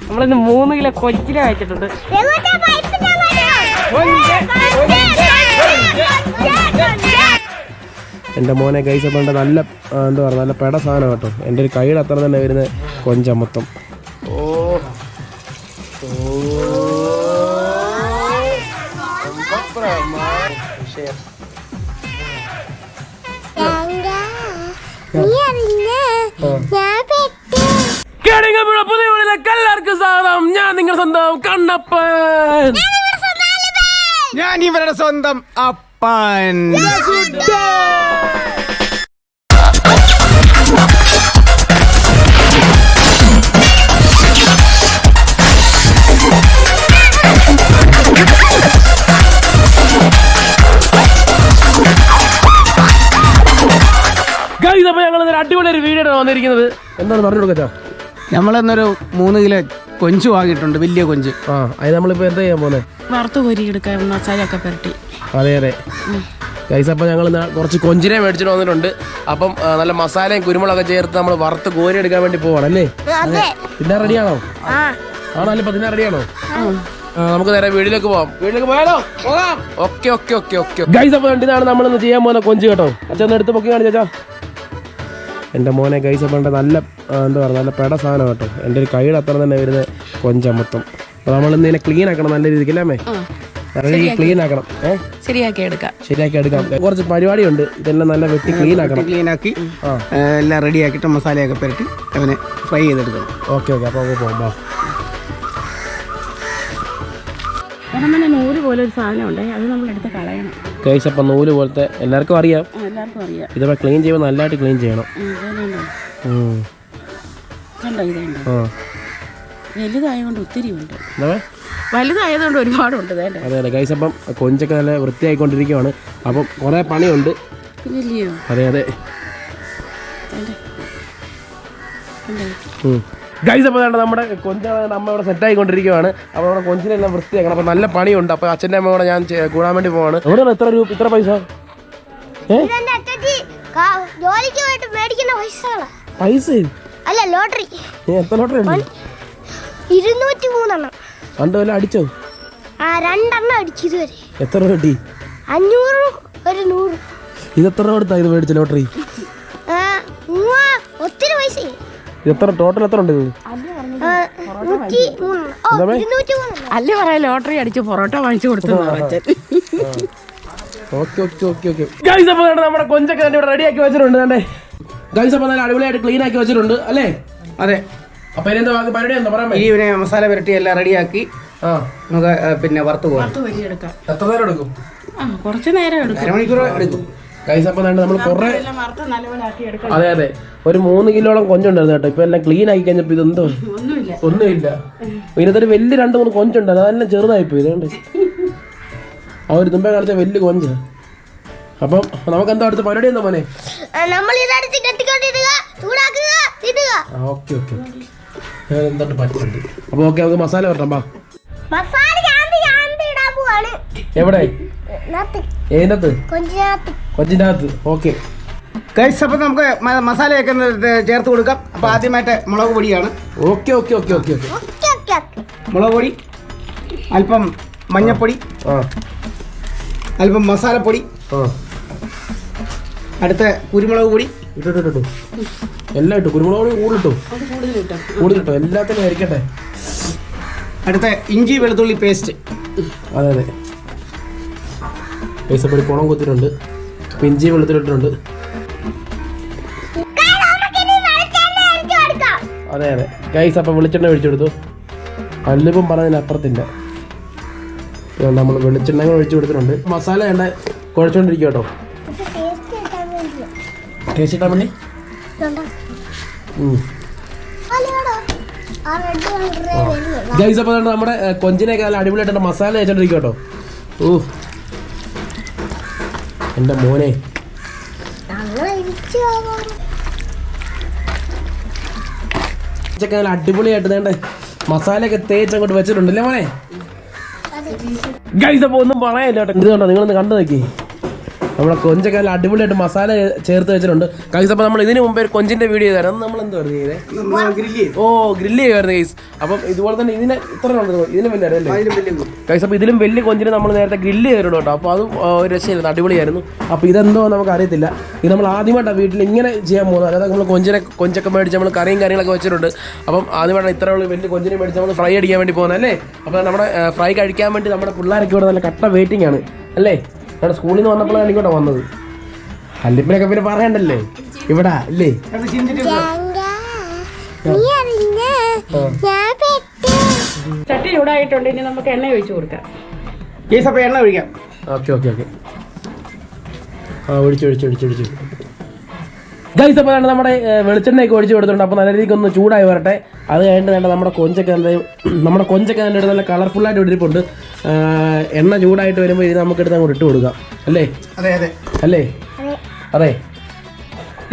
നമ്മളിന്ന് 3 കിലോ കൊച്ചിനെ അയച്ചിട്ടുണ്ട്. എൻ്റെ മോനെ ഗൈസ് അപ്പം നല്ല എന്താ പറയുക നല്ല പെട സാധനം കേട്ടോ. എൻ്റെ ഒരു കൈയുടെ അത്ര തന്നെ വരുന്ന കൊഞ്ച മൊത്തം. എല്ലാവർക്കും സ്വാഗതം. ഞാൻ നിങ്ങളുടെ സ്വന്തം കണ്ണപ്പൻ. ഞാൻ ഇവരുടെ സ്വന്തം അപ്പൻ. ഗൈസ് അപ്പോൾ ഞങ്ങൾ അടിപൊളി ഒരു വീഡിയോ വന്നിരിക്കുന്നത്. എന്താണ് പറഞ്ഞു കൊടുക്കാ? നമ്മളെന്നൊരു 3 കിലോ കൊഞ്ച് വാങ്ങിയിട്ടുണ്ട്, വലിയ കൊഞ്ച്. അത് നമ്മളിപ്പോൾ എന്താ ചെയ്യാൻ പോകുന്നത്? വറുത്ത് കോരി എടുക്കാൻ മസാലയൊക്കെ പുരട്ടി. അതെ അതെ ഗൈസ്, അപ്പോൾ ഞങ്ങൾ കുറച്ച് കൊഞ്ചിനെ മേടിച്ചിട്ട് വന്നിട്ടുണ്ട്. അപ്പം നല്ല മസാലയും കുരുമുളകൊക്കെ ചേർത്ത് നമ്മൾ വറുത്ത് കോരി എടുക്കാൻ വേണ്ടി പോവാണല്ലേ? പിന്നെ റെഡിയാണോ? ആണല്ലോ, ഇപ്പം പിന്നെ റെഡിയാണോ? നമുക്ക് നേരെ വീട്ടിലേക്ക് പോവാം. വീട്ടിലേക്ക് പോയാലോ? പോകാം. Okay okay okay okay guys, അപ്പോൾ ഇതാണ് നമ്മളിന്ന് ചെയ്യാൻ പോകുന്ന കൊഞ്ച് കേട്ടോ. അച്ഛൻ എടുത്ത് പൊക്കി കാണിച്ചാ. എൻ്റെ മോനെ ഗൈസ് അപ്പം നല്ല എന്താ പറയുക നല്ല പെട സാധനം കേട്ടോ. എൻ്റെ ഒരു കൈയുടെ അത്ര തന്നെ വരുന്ന കൊഞ്ച മൊത്തം. അപ്പോൾ നമ്മളിന്ന് ഇതിനെ ക്ലീൻ ആക്കണം നല്ല രീതിക്ക് അല്ലേ? ക്ലീൻ ആക്കണം, ശരിയാക്കി എടുക്കാം. കുറച്ച് പരിപാടിയുണ്ട്. ഇതെല്ലാം നല്ല വെട്ടി ക്ലീൻ ആക്കി എല്ലാം റെഡി ആക്കിയിട്ട് മസാലയൊക്കെ പുരട്ടി അവനെ ഫ്രൈ ചെയ്തെടുക്കണം. ഓക്കെ ഓക്കെ അപ്പോൾ പോകാം. നൂല് പോലെ ഒരു സാധനം ഉണ്ട്, അത് നമ്മൾ എടുത്ത് കളയണം ഗൈസ്. അപ്പം നൂല് പോലത്തെ എല്ലാവർക്കും അറിയാം. ഇതിപ്പോൾ ക്ലീൻ ചെയ്യുമ്പോൾ നല്ലതായിട്ട് ക്ലീൻ ചെയ്യണം. വലുതായതുകൊണ്ട് ഒത്തിരി ഉണ്ട്, വലുതായതുകൊണ്ട് ഒരുപാടുണ്ട്. അതെ അതെ ഗൈസ്, അപ്പം കൊഞ്ചൊക്കെ നല്ല വൃത്തിയായിക്കൊണ്ടിരിക്കുകയാണ്. അപ്പം കുറേ പണിയുണ്ട്. പിന്നില്ലയോ? അതെ അതെ ഗൈസ്, അപ്പോൾ നമ്മുടെ കൊഞ്ചാണ് അമ്മ ഇവിടെ സെറ്റ് ആയിക്കൊണ്ടിരിക്കുകയാണ്. അപ്പോൾ നമ്മുടെ കൊഞ്ചിനെല്ലാം വൃത്തിയാക്കണം. അപ്പോൾ നല്ല പണിയുണ്ട്. അപ്പോൾ അച്ഛൻ്റെ അമ്മ കൂടെ ഞാൻ കൂടാൻ വേണ്ടി പോവാണ്. എവിടെയാണ് ഇത്ര പൈസ? പൈസ അല്ല, ലോട്ടറി. എത്ര ലോട്ടറി ഉണ്ട്? 203 കണ്ടു വല്ല അടിച്ചോ? 2 അടിച്ചു ഇതുവരെ. എത്ര രൂപ കിട്ടി? 500 ഒരു 100. ഇത് എത്ര രൂപ കൊടുത്താ ഇത് മേടിച്ച ലോട്ടറി? ഒത്തിരി പൈസ. എത്ര ടോട്ടൽ എത്ര ഉണ്ട്? അല്ലേ പറയാ ലോട്ടറി അടിച്ച് പൊറോട്ട വാങ്ങിച്ചു കൊടുത്തു. നമ്മുടെ കൊഞ്ചൊക്കെ ഇവിടെ റെഡിയാക്കി വെച്ചിട്ടുണ്ട്. ഗൈസ്, അപ്പോൾ നല്ല അടിപൊളിയായിട്ട് ക്ലീൻ ആക്കി വെച്ചിട്ടുണ്ട് അല്ലേ? അതെ. അപ്പൊ ഇതിനെന്താ പരിപാടി എന്താ പറയാൻ? ഈ ഇവനെ മസാല പുരട്ടി എല്ലാം റെഡിയാക്കി നമുക്ക് പിന്നെ വറുത്ത് പോകാം. എത്ര നേരം എടുക്കും? കുറച്ച് നേരം എടുക്കും, അരമണിക്കൂർ എടുക്കും. ഗൈസ്, അപ്പോൾ നമ്മൾ കുറേ അതെ അതെ ഒരു 3 കിലോളം കൊഞ്ചുണ്ടായിരുന്നു കേട്ടോ. ഇപ്പൊ എല്ലാം ക്ലീൻ ആക്കി കഴിഞ്ഞപ്പോ ഇതെന്തോ ഒന്നുമില്ല. ഇതിനകത്തൊരു വലിയ 2-3 കൊഞ്ചുണ്ട്, അതെല്ലാം ചെറുതായിപ്പോയി. ഇതുകൊണ്ട് ആ ഒരു തുമ്പ കാലത്തെ വലിയ കൊഞ്ച്. അപ്പം നമുക്ക് എന്താ അടുത്ത പരിപാടി എന്താ മോനെ? ഓക്കെ ഓക്കെ എന്തൊട്ട് പറ്റുന്നുണ്ട്. അപ്പൊ ഓക്കെ, നമുക്ക് മസാല വരട്ടാം. ബാ. എവിടെ? ഏതിനകത്ത്? കൊഞ്ചിൻ്റെ അകത്ത്. ഓക്കെ ഗൈസ്, അപ്പോൾ നമുക്ക് മസാലയൊക്കെ ചേർത്ത് കൊടുക്കാം. അപ്പോൾ ആദ്യമായിട്ട് മുളക് പൊടിയാണ്. ഓക്കെ ഓക്കെ ഓക്കെ ഓക്കെ മുളക് പൊടി, അല്പം മഞ്ഞപ്പൊടി, അല്പം മസാലപ്പൊടി, അടുത്ത കുരുമുളക് പൊടി ഇട്ടോ. എല്ലാം ഇട്ടു. കുരുമുളക് പൊടി കൂടുതലിട്ടോ. എല്ലാത്തിനും ആയിരിക്കട്ടെ. അടുത്ത ഇഞ്ചി വെളുത്തുള്ളി പേസ്റ്റ്. അതെ അതെ പൈസപ്പൊടി കുളം കുത്തിയിട്ടുണ്ട്. ഇഞ്ചി വെളുത്തുള്ളിട്ടുണ്ട്. അതെ അതെ ഗൈസ്, അപ്പം വെളിച്ചെണ്ണ ഒഴിച്ചു കൊടുത്തു. അല്ലിപ്പം പറഞ്ഞതിന് അപ്പുറത്തില്ല. നമ്മൾ വെളിച്ചെണ്ണ ഒഴിച്ചു കൊടുത്തിട്ടുണ്ട്. മസാല എണ്ണ കുഴച്ചുകൊണ്ടിരിക്കുക കേട്ടോ. ടേസ്റ്റ് ഇട്ടാൻ വേണ്ടി ഗൈസ്, അപ്പോൾ നമ്മുടെ കൊഞ്ചിനൊക്കെ നല്ല അടിപൊളിയായിട്ട് മസാല വെച്ചോണ്ടിരിക്കുക കേട്ടോ. എൻ്റെ മോനെ നല്ല അടിപൊളിയായിട്ട് വേണ്ട മസാലയൊക്കെ തേച്ച് അങ്ങോട്ട് വെച്ചിട്ടുണ്ടല്ലേ മോനെ? ഗൈസ്, അപ്പോൾ ഒന്നും പറയാനില്ല കേട്ടോ. ഇത് കണ്ടോ, നിങ്ങളൊന്ന് കണ്ടു നോക്കി. നമ്മളെ കൊഞ്ചൊക്കെ നല്ല അടിപൊളിയായിട്ട് മസാല ചേർത്ത് വെച്ചിട്ടുണ്ട് ഗൈസ്. അപ്പോൾ നമ്മൾ ഇതിന് മുമ്പേ ഒരു കൊഞ്ചിൻ്റെ വീഡിയോ ചെയ്തായിരുന്നു. നമ്മൾ എന്താ ചെയ്തത്? ഓ ഗ്രില്ല് ചെയ്യുമായിരുന്നു ഗൈസ്. അപ്പം ഇതുപോലെ തന്നെ ഇതിന് ഇത്ര ഇതിലും വലിയ അല്ലേ ഗൈസ്? അപ്പോൾ ഇതിലും വലിയ കൊഞ്ചിന് നമ്മൾ നേരത്തെ ഗ്രില്ല് ചെയ്തിട്ടുണ്ട് കേട്ടോ. അപ്പോൾ അത് ഒരു രക്ഷയായിരുന്നു, അടിപൊളിയായിരുന്നു. അപ്പോൾ ഇതെന്തോ നമുക്ക് അറിയത്തില്ല. ഇത് നമ്മൾ ആദ്യമായിട്ടാണ് വീട്ടിൽ ഇങ്ങനെ ചെയ്യാൻ പോകുന്നത്. അതായത് നമ്മൾ കൊഞ്ചൊക്കെ മേടിച്ച് നമ്മൾ കറിയും കാര്യങ്ങളൊക്കെ വെച്ചിട്ടുണ്ട്. അപ്പം ആദ്യമായിട്ടാണ് ഇത്ര വലിയ കൊഞ്ചിനെ മേടിച്ച് നമ്മൾ ഫ്രൈ അടിക്കാൻ വേണ്ടി പോകുന്നത് അല്ലേ? അപ്പോൾ നമ്മുടെ ഫ്രൈ കഴിക്കാൻ വേണ്ടി നമ്മുടെ പിള്ളേരൊക്കെ ഇവിടെ നല്ല കട്ട വെയിറ്റിംഗ് ആണ് അല്ലേ? നമ്മുടെ സ്കൂളിൽ നിന്ന് വന്നപ്പോഴാണ് ഇങ്ങോട്ടാണ് വന്നത്. അല്ലിപ്പിനൊക്കെ പിന്നെ പറയണ്ടല്ലേ ഇവിടെ അല്ലേ? ചട്ടി ചൂടായിട്ടുണ്ട്. ഇനി നമുക്ക് എണ്ണ ഒഴിച്ചു കൊടുക്കാം. അപ്പോൾ എണ്ണ ഒഴിക്കാം. Okay okay okay. ആ ഒഴിച്ചു ഗൈസ്. അപ്പോൾ നമ്മുടെ വെളിച്ചെണ്ണയൊക്കെ ഒഴിച്ച് കൊടുത്തിട്ടുണ്ട്. അപ്പോൾ നല്ല രീതിക്ക് ഒന്ന് ചൂടായി വരട്ടെ. അത് കഴിഞ്ഞിട്ട് വേണ്ട നമ്മുടെ കൊഞ്ചൊക്കെ നല്ല കളർഫുള്ളായിട്ട് ഇട്ടിരിപ്പുണ്ട്. എണ്ണ ചൂടായിട്ട് വരുമ്പോൾ ഇത് നമുക്ക് എടുത്ത് അങ്ങോട്ട് ഇട്ട് കൊടുക്കാം അല്ലേ? അല്ലേ? അതെ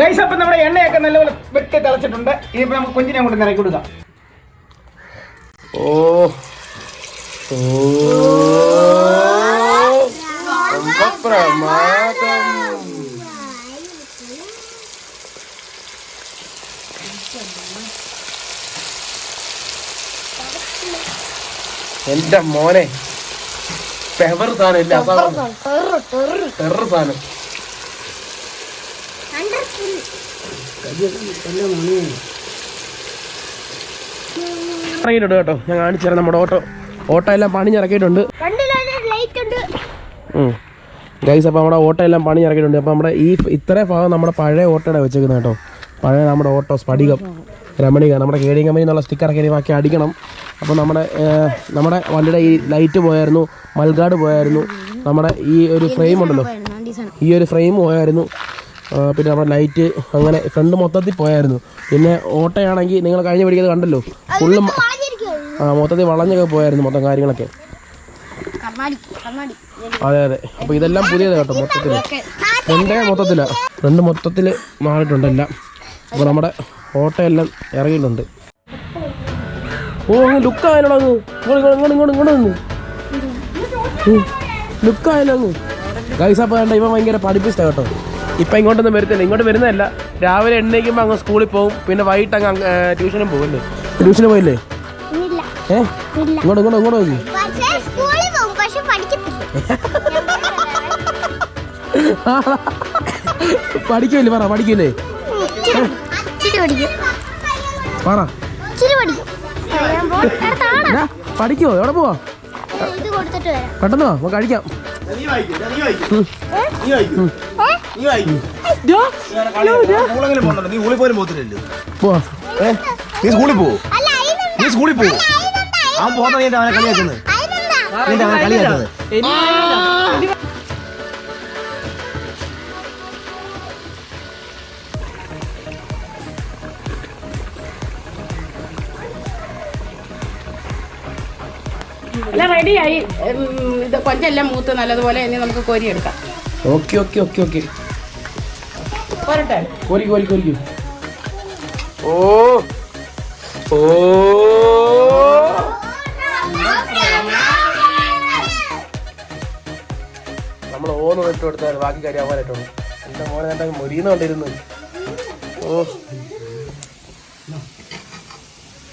ഗൈസ്. അപ്പം നമ്മുടെ എണ്ണയൊക്കെ നല്ലപോലെ വെട്ടി തിളച്ചിട്ടുണ്ട്. ഇനിയിപ്പോൾ നമുക്ക് കൊഞ്ചിനെ അങ്ങോട്ട് നിറക്കി കൊടുക്കാം. ഓ പ്രമാദം. എന്റെ മോനെ പെവർ സാധനം ഇല്ല, ടെറർ സാധനം. ഇറങ്ങിയിട്ടുണ്ട് കേട്ടോ. ഞാൻ കാണിച്ചു തരാം. നമ്മുടെ ഓട്ടോ എല്ലാം പണിഞ്ഞിറക്കിയിട്ടുണ്ട് ഗൈസ്. അപ്പോൾ നമ്മുടെ ഓട്ടോ എല്ലാം പണിഞ്ഞിറക്കിയിട്ടുണ്ട്. അപ്പോൾ നമ്മുടെ ഇത്രയും ഭാഗം നമ്മുടെ പഴയ ഓട്ടോയുടെ വെച്ചേക്കുന്നത് കേട്ടോ. പഴയ നമ്മുടെ ഓട്ടോ സ്ഫടികം രമണിക നമ്മുടെ കേഡിങ് കമ്പനി എന്നുള്ള സ്റ്റിക്കറൊക്കെ ബാക്കി അടിക്കണം. അപ്പോൾ നമ്മുടെ വണ്ടിയുടെ ഈ ലൈറ്റ് പോയായിരുന്നു, മൽഗാർഡ് പോയായിരുന്നു, നമ്മുടെ ഈ ഒരു ഫ്രെയിം ഉണ്ടല്ലോ, ഈ ഒരു ഫ്രെയിം പോയായിരുന്നു, പിന്നെ നമ്മുടെ ലൈറ്റ് അങ്ങനെ ഫ്രണ്ട് മൊത്തത്തിൽ പോയായിരുന്നു. പിന്നെ ഓട്ടോയാണെങ്കിൽ നിങ്ങൾ കഴിഞ്ഞ പിടിക്കുന്നത് കണ്ടല്ലോ, ഫുള്ള് മൊത്തത്തിൽ വളഞ്ഞൊക്കെ പോയായിരുന്നു മൊത്തം കാര്യങ്ങളൊക്കെ. അതെ. അപ്പോൾ ഇതെല്ലാം പുതിയതാണ് കേട്ടോ. ഫ്രണ്ട് മൊത്തത്തിൽ മാറിയിട്ടുണ്ടെല്ലാം. അപ്പോൾ നമ്മുടെ ഓട്ടോ എല്ലാം ഇറങ്ങിയിട്ടുണ്ട്. ഓ അങ്ങ് ലുക്കായാലോ അങ്ങ് ഇങ്ങോട്ട് നിന്ന് ലുക്കായാലോ അങ്ങ് ഗൈസ്. അപ്പോൾ വേണ്ട ഇവ ഭയങ്കര പഠിപ്പിച്ചാണ് കേട്ടോ. ഇപ്പം ഇങ്ങോട്ടൊന്നും വരുത്തില്ല, ഇങ്ങോട്ട് വരുന്നതല്ല. രാവിലെ എണ്ണയ്ക്കുമ്പോൾ അങ്ങ് സ്കൂളിൽ പോകും, പിന്നെ വൈകിട്ട് അങ്ങ് ട്യൂഷനും പോകുമല്ലേ? ട്യൂഷന് പോയില്ലേ? ഇങ്ങോട്ട് നോക്കി പഠിക്കൂല്ലേ? പഠിക്കൂലേ? പഠിക്കോ? എവിടെ പോവാ? പെട്ടെന്ന് വാ, കഴിക്കാം. എല്ലാം റെഡിയായി. ഇത് കൊഞ്ചെല്ലാം മൂത്ത് നല്ലതുപോലെ ഇനി നമുക്ക് കോരിയെടുക്കാം. ഓക്കെ. പോരട്ടെ? കോരിക്കൂ. ഓ നമ്മൾ ഓന്ന് ഇട്ട് കൊടുത്താൽ ബാക്കി കാര്യം ആവാനായിട്ടുണ്ട്. എൻ്റെ മോനെ കണ്ട മുരിയുന്നുണ്ടിരുന്നു. ഓ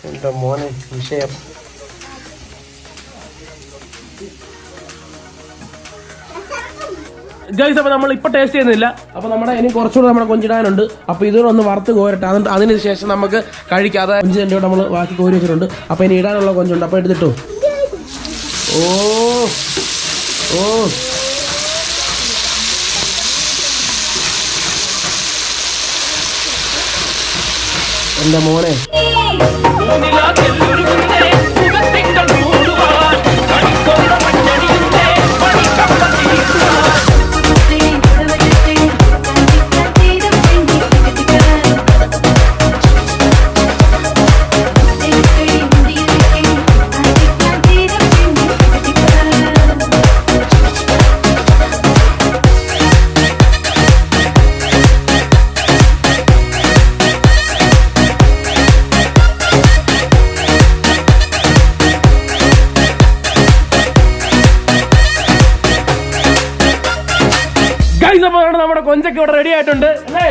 എൻ്റെ മോനെ വിഷയം. ഗൈസ്, അപ്പോൾ നമ്മൾ ഇപ്പോൾ ടേസ്റ്റ് ചെയ്യുന്നില്ല. അപ്പോൾ നമ്മുടെ ഇനി കുറച്ചുകൂടെ നമ്മുടെ കൊഞ്ചിടാനുണ്ട്. അപ്പോൾ ഇതുകൂടെ ഒന്ന് വറുത്ത് കോരട്ടെ. അതിന് ശേഷം നമുക്ക് കഴിക്കാം. അത് 5 മിനിറ്റ് നമ്മൾ ബാക്കി കോരി വെച്ചിട്ടുണ്ട്. അപ്പോൾ ഇനി ഇടാനുള്ള കൊഞ്ചുണ്ട്. അപ്പോൾ എടുത്തിട്ടു. ഓ എൻ്റെ മോനെ കൊഞ്ചൊക്കെ ഇവിടെ റെഡി ആയിട്ടുണ്ട് അല്ലേ?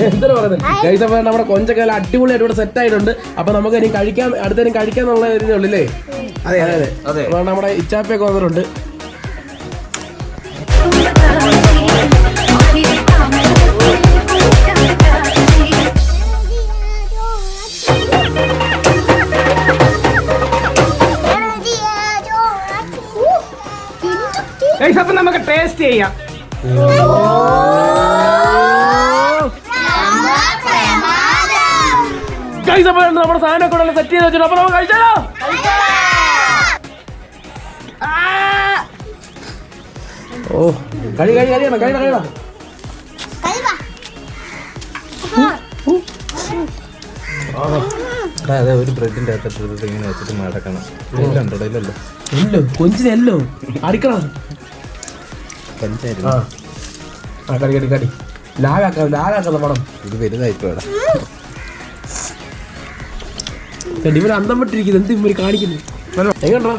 എന്താണ് പറയുന്നത് ഗൈസ്? അപ്പൊ നമ്മുടെ കൊഞ്ചൊക്കെ നല്ല അടിപൊളിയായിട്ട് ഇവിടെ സെറ്റ് ആയിട്ടുണ്ട്. അപ്പൊ നമുക്ക് ഇനി കഴിക്കാൻ അടുത്തേനും കഴിക്കാന്നുള്ള ഇതേ ഉള്ളൂ. അതെ അതെ അതെ. നമ്മുടെ ഇച്ചാപ്പയൊക്കെ വന്നിട്ടുണ്ട്. അപ്പൊ നമുക്ക് ടേസ്റ്റ് ചെയ്യാം. ഗൈസ് അപ്പൊ നമ്മുടെ സാധനമൊക്കെ ഇവിടെ സെറ്റ് ചെയ്ത് വെച്ചിട്ട് അപ്പൊ നമുക്ക് കഴിച്ചാലോ? ഓ കഴിയണം. അതെ ഒരു ബ്രെഡിന്റെ അകത്ത് ഇങ്ങനെ വെച്ചിട്ട് മടക്കണം. ഇല്ലല്ലോ കൊഞ്ചിനെല്ലോ അടിക്കണം. കടി ലാഗാക്കാം പടം. ഇത് വലുതായിപ്പോടാ. ഇവര് അന്തം വിട്ടിരിക്കുന്നത് എന്ത് ഇവര് കാണിക്കുന്നു? എങ്ങനെയാ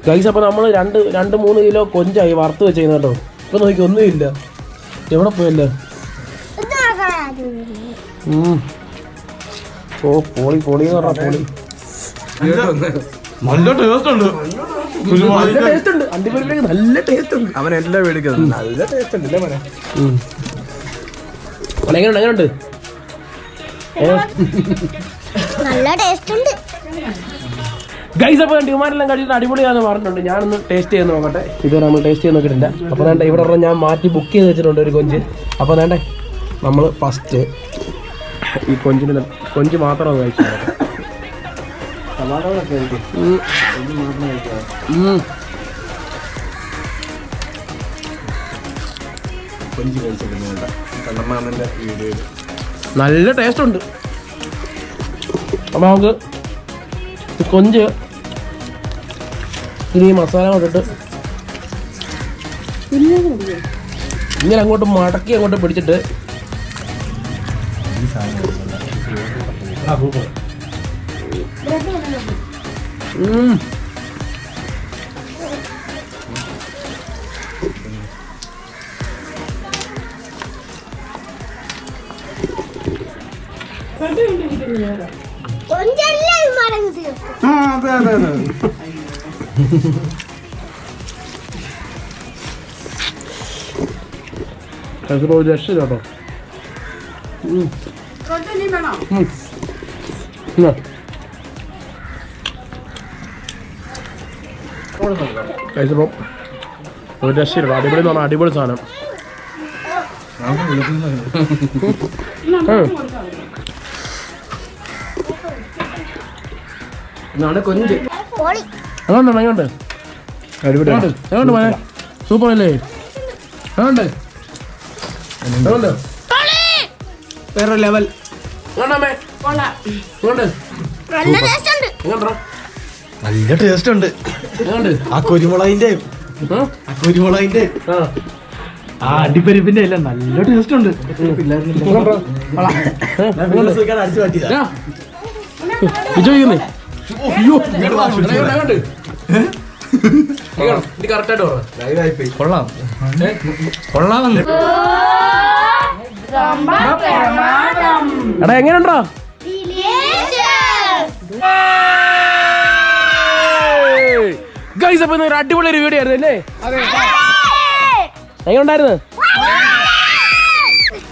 ഗൈസ്? അപ്പൊ നമ്മള് 2-3 കിലോ കൊഞ്ചായി വറുത്ത് വെച്ചേക്കുന്ന കേട്ടോ. ഇപ്പൊ നോക്കി ഒന്നുമില്ല. എവിടെ പോയല്ലോ? ഓ പൊളിന്ന് പറഞ്ഞ പൊളി. നല്ല ടേസ്റ്റ് ഉണ്ട്. നല്ല ടേസ്റ്റ് ഉണ്ട്. അണ്ടിപ്പരിപ്പിലേക്ക് നല്ല ടേസ്റ്റ് ഉണ്ട്. അവൻ എല്ലാം മേടിക്കുന്നത് നല്ല ടേസ്റ്റ് ഉണ്ട് അല്ലേ മോനെ? എങ്ങനെയുണ്ട്? നല്ല ടേസ്റ്റ് ഉണ്ട് ഗൈസ്. അപ്പൊ ഡിമാൻഡെല്ലാം കഴിച്ചിട്ട് അടിപൊളിയാന്ന് പറഞ്ഞിട്ടുണ്ട്. ഞാനൊന്ന് ടേസ്റ്റ് ചെയ്ത് നോക്കട്ടെ. ഇതുവരെ നമ്മൾ ടേസ്റ്റ് ചെയ്ത് നോക്കിയിട്ടില്ല. അപ്പോൾ വേണ്ട ഇവിടെ പറഞ്ഞാൽ ഞാൻ മാറ്റി ബുക്ക് ചെയ്ത് വെച്ചിട്ടുണ്ട് ഒരു കൊഞ്ച്. അപ്പോൾ വേണ്ടേ നമ്മൾ ഫസ്റ്റ് ഈ കൊഞ്ച് മാത്രം കഴിച്ചു. നല്ല ടേസ്റ്റ് ഉണ്ട്. അപ്പോൾ നമുക്ക് കൊഞ്ച് ഇനി മസാല കൊണ്ടിട്ട് ഇങ്ങനെ അങ്ങോട്ട് മടക്കി അങ്ങോട്ട് പിടിച്ചിട്ട് ഒരു രക്ഷയില്ല കേട്ടോ. കഴിച്ചപ്പം ഒരു രക്ഷയില്ല. അടിപൊളി എന്ന് പറഞ്ഞാൽ അടിപൊളി സാധനം. കൊഞ്ച് എങ്ങോട്ട് എങ്ങോട്ട് മോനെ? സൂപ്പർ അല്ലേ? എങ്ങോട്ട് വേറെ ലെവൽ. നല്ല ടേസ്റ്റ് ഉണ്ട്. ആ കുരുമുളകിന്റെ ആ അടിപ്പരിപ്പിന്റെ എല്ലാം നല്ല ടേസ്റ്റ് ഉണ്ട്. കൊള്ളാം കൊള്ളാമല്ലേ? എടാ എങ്ങനെയുണ്ടോ? ഗൈസ്, അപ്പൊ ഒരു അടിപൊളി ഒരു വീഡിയോ ആയിരുന്നു അല്ലേ? എങ്ങനെയുണ്ടായിരുന്നു?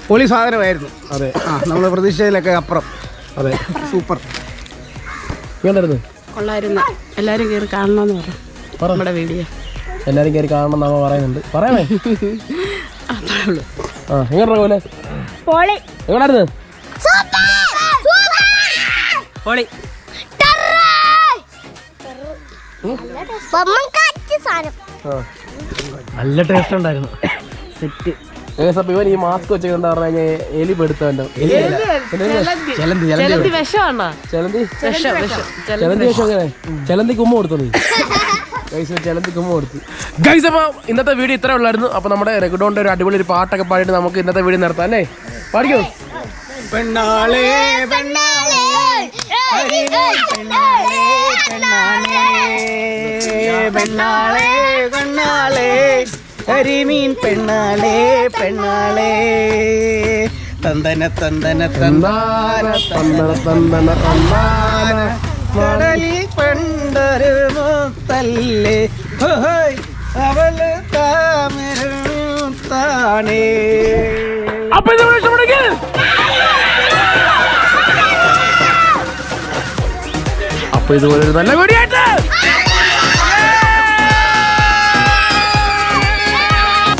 പൊളി സാധനമായിരുന്നു. അതെ, നമ്മളെ പ്രതീക്ഷയിലൊക്കെ അപ്പുറം. അതെ, സൂപ്പർ. എങ്ങനെയായിരുന്നു? കൊള്ളായിരുന്നു. എല്ലാരും കയറി കാണണമെന്ന് പറഞ്ഞു നമ്മുടെ വീഡിയോ. എല്ലാരും കയറി കാണണം എന്നാ പറയുന്നുണ്ട്. പറയാമേ? അത്രേ ഉള്ളൂ. ആ, എങ്ങനെ പോലെ എങ്ങനായിരുന്നു? പൊളി. നല്ല ടേസ്റ്റ് ഉണ്ടായിരുന്നു. സെറ്റ്. ഇവൻ ഈ മാസ്ക് വെച്ച് എന്താ പറഞ്ഞു കഴിഞ്ഞാൽ എലി പെടുത്തല്ലോ. ചെലന്തിക്ക് ഉമ്മ കൊടുത്തു നീ. ചെലന്തിക്ക് ഉമ്മ കൊടുത്തു. ഗൈസ്, അപ്പൊ ഇന്നത്തെ വീഡിയോ ഇത്രേ ഉള്ളായിരുന്നു. അപ്പൊ നമ്മുടെ റെഗുഡോന്റെ ഒരു അടിപൊളി ഒരു പാട്ടൊക്കെ പാടിയിട്ട് നമുക്ക് ഇന്നത്തെ വീഡിയോ നിർത്താം അല്ലേ? പാടിക്കോ. പെണ്ണാളേ പെണ്ണാളേ കരിമീൻ പെണ്ണാളേ പെണ്ണാളേ പെണ്ണാളേ പെണ്ണാളേ കരിമീൻ പെണ്ണാളേ പെണ്ണാളേ തന്തന തന്തന തന്താന തന്നണ തന്നണ തന്നാന. കടലിൽ പണ്ടൊരു മുത്തല്ലേ ഹോയ് അവള് താമരത്താണേ. അപ്പൊ ഇത് ഇഷ്ടപ്പെടുമെങ്കിൽ അപ്പൊ ഇതുപോലെ ഒരു നല്ല വീഡിയോ ആയിട്ട്